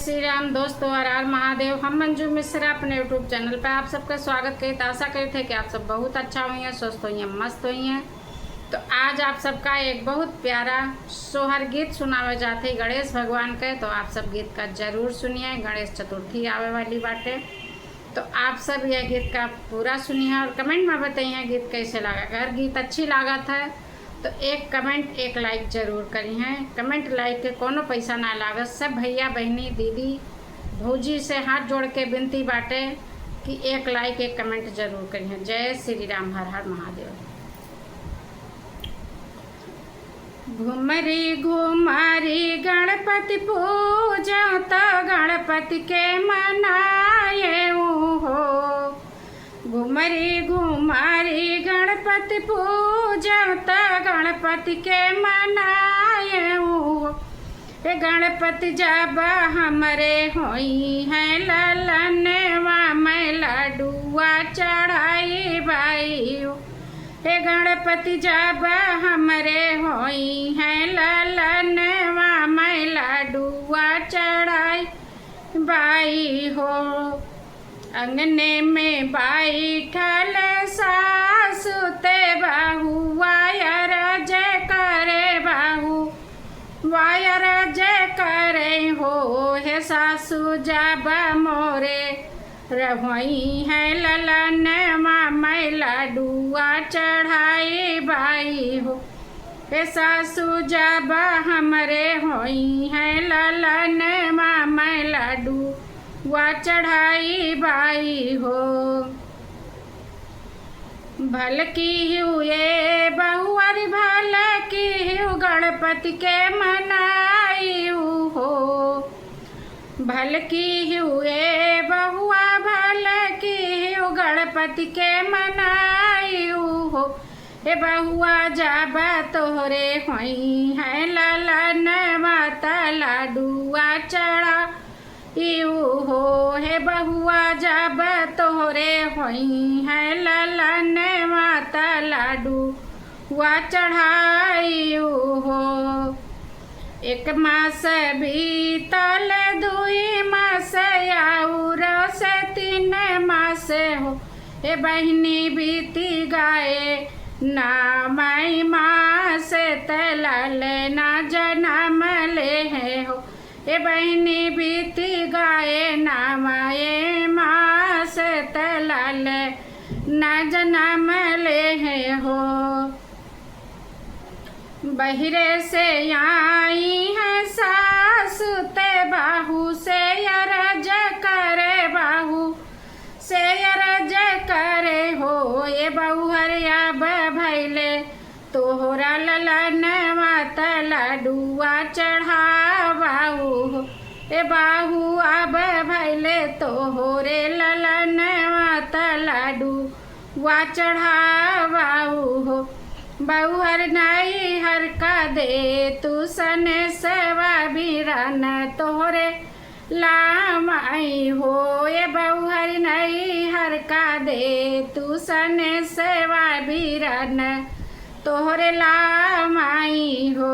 श्री राम दोस्तों, हर हर महादेव। हम मंजू मिश्रा अपने यूट्यूब चैनल पर आप सबका स्वागत करते। आशा करते हैं कि आप सब बहुत अच्छा हुई हैं, स्वस्थ हुई हैं, मस्त हुई हैं। तो आज आप सबका एक बहुत प्यारा सोहर गीत सुनावे जाते गणेश भगवान के। तो आप सब गीत का जरूर सुनिए। गणेश चतुर्थी आवे वाली बाटे, तो आप सब यह गीत का पूरा सुनिए और कमेंट में बताइए गीत कैसे लगा। अगर गीत अच्छी लागत है तो एक कमेंट एक लाइक जरूर करी हैं। कमेंट लाइक के कोनो पैसा ना लागत। सब भैया बहनी दीदी भौजी से हाथ जोड़ के विनती बाटे कि एक लाइक एक कमेंट जरूर करी हैं। जय श्री राम, हर हर महादेव। घुमरी घुमारी गणपति पूजा तो गणपति के मनाए हो। घुमरी घुमारी गणपति पूजा तो गणपति के मनाए हो। गणपति जब हमरे होई है ललनवा में लडुआ चढ़ाई बाई हो। गणपति जब हमरे होई है ललनवा में लडुआ चढ़ाई बाई हो। अंगने में बैठल सासु ते बहू वायर जय करे बहू वायर जय करे हो। हे सासु जब मोरे रहोई है ललनवा में लडुआ चढ़ाई बाई हो। हे सासु जब हमरे होई है ललनवा में लडुआ चढ़ाई बाई हो। भल की हुए बहुअर भल की गणपति के मनाई हो। भल की हुए बहुआ भल की गणपति के मनाई हो। हे बहुआ जब तोहरे होई है ललनवा लडुआ चढ़ा हो। हे बहुआ जब तोहरे होई है ललनवा लडुआ चढ़ाई हो। एक मास बीतल दुई मास और से 3 मास हो। हे बहनी बीती गाए ना माई मास तलाल ना जन्म ले है हो। हे बहनी बीती गाए ना माए मास तलाल ना जन्म ले है हो। बहिरे से आई है सासु ते बाहू से अरज करे बाहू से अरज करे हो। ये बहू हरिया भैले तोहरा ललनवा लडुआ चढ़ावाऊ हो। ए बाहू अब भैले तोहरे ललनवा लडुआ चढ़ावाऊ हो। बहुहर नाई हर का दे तू सन सेवा बीरन तोहरे लामाई हो। ये बहुहर नाई हर का दे तू सन सेवा बीरन तोहरे लामाई हो।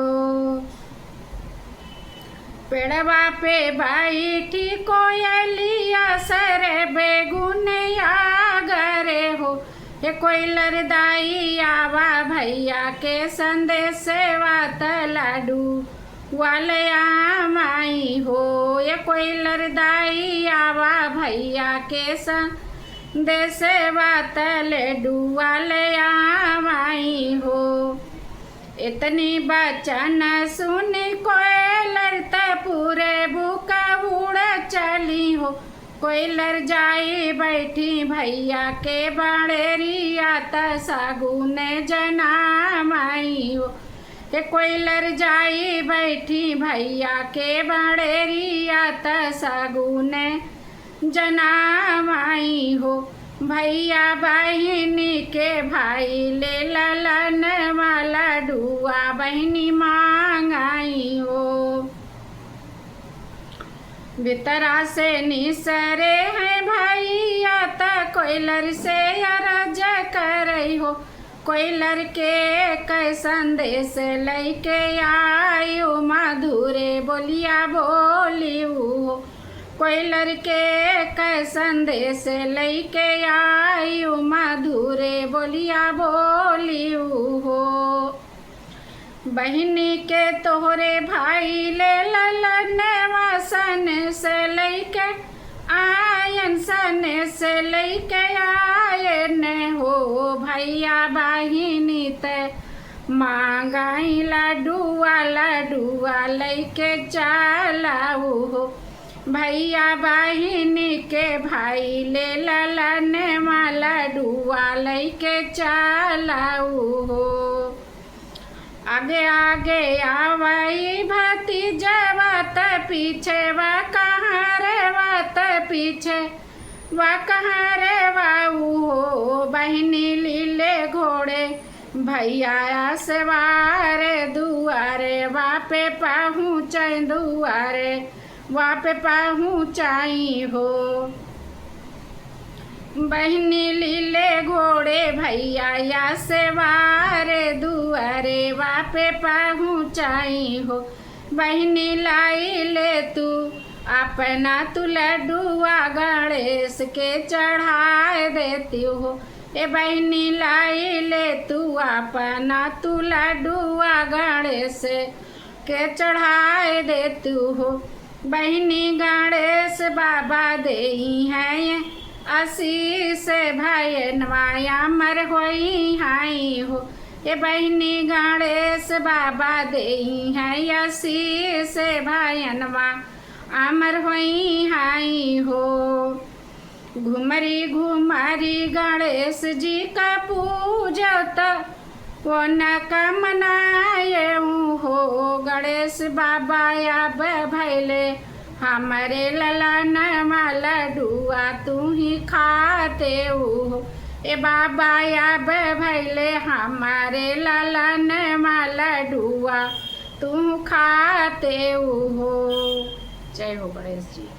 पेड़वा पे बैठी कोयलिया सर बेगुनिया गरे हो। हे कोयलर दाई आवा भैया के संदेश वात लाडू वालया माई हो। ये कोयलर दाई आवा भैया के संदेश वात लाडू वालया माई हो। इतनी बचन सुनी कोयलर त पूरे बुका उड़ चली हो। कोयलर जाई बैठी भैया के बाड़ेरिया त सागुन जनामाई हो। हे कोयलर जाई बैठी भैया के बाड़ेरिया त सागुन जनामाई हो। भैया बहिनी के भाई ले ललन वाला डुआ बहिनी मांगाई हो। भीतरा से निसरे है भैया त कोयलर से अरज करई हो। कोयलर के संदेश लैके आयो मधुरे बोलिया बोली हो। कोई लड़के कै संदेश लैके आई मधुरे बोलिया बोलियू हो। बहनी के तोहरे भाई ले ललन वसन से लैके आयन सन से लैके आयन हो। भैया बहिनी ते मांगाई लड्डुआ लड्डुआ लैके चलाऊ हो। भैया बहिनी के भाई ले ललन लड्डुआ लैके चलाऊ हो। आगे आगे आवई भतीजवा त पीछे वा कहाँ रे वा त पीछे वा कहाँ रे वाऊ हो। बहनी लीले घोड़े भैया सवारे दुआरे वापे पहुँचाई दुआरे वापे पहुँचाई हो। बहनी लीले घोड़े भैया या सवारे दुआरे वापे पहुँचाई हो। बहनी लाई ले तू अपना तू लड्डुआ गणेश के चढ़ाए देती हो। ए बहनी लाई ले तू अपना तू लड्डुआ गणेश के चढ़ाए देती हो। बहनी गणेश बाबा देई हैं आशीष भैया अमर होई हाई हो। ए बहनी गणेश बाबा देई हैं आशीष भैया अमर होई हाई हो। घुमरी घुमरी गणेश जी का पूजत वो न कमनायऊ हो। गणेश बाबा अब भैले हमारे ललन लड्डुआ तू ही खाते हो। ए बाबा अब भैले हमारे ललन लड्डुआ तू खाते हो। जय हो गणेश जी।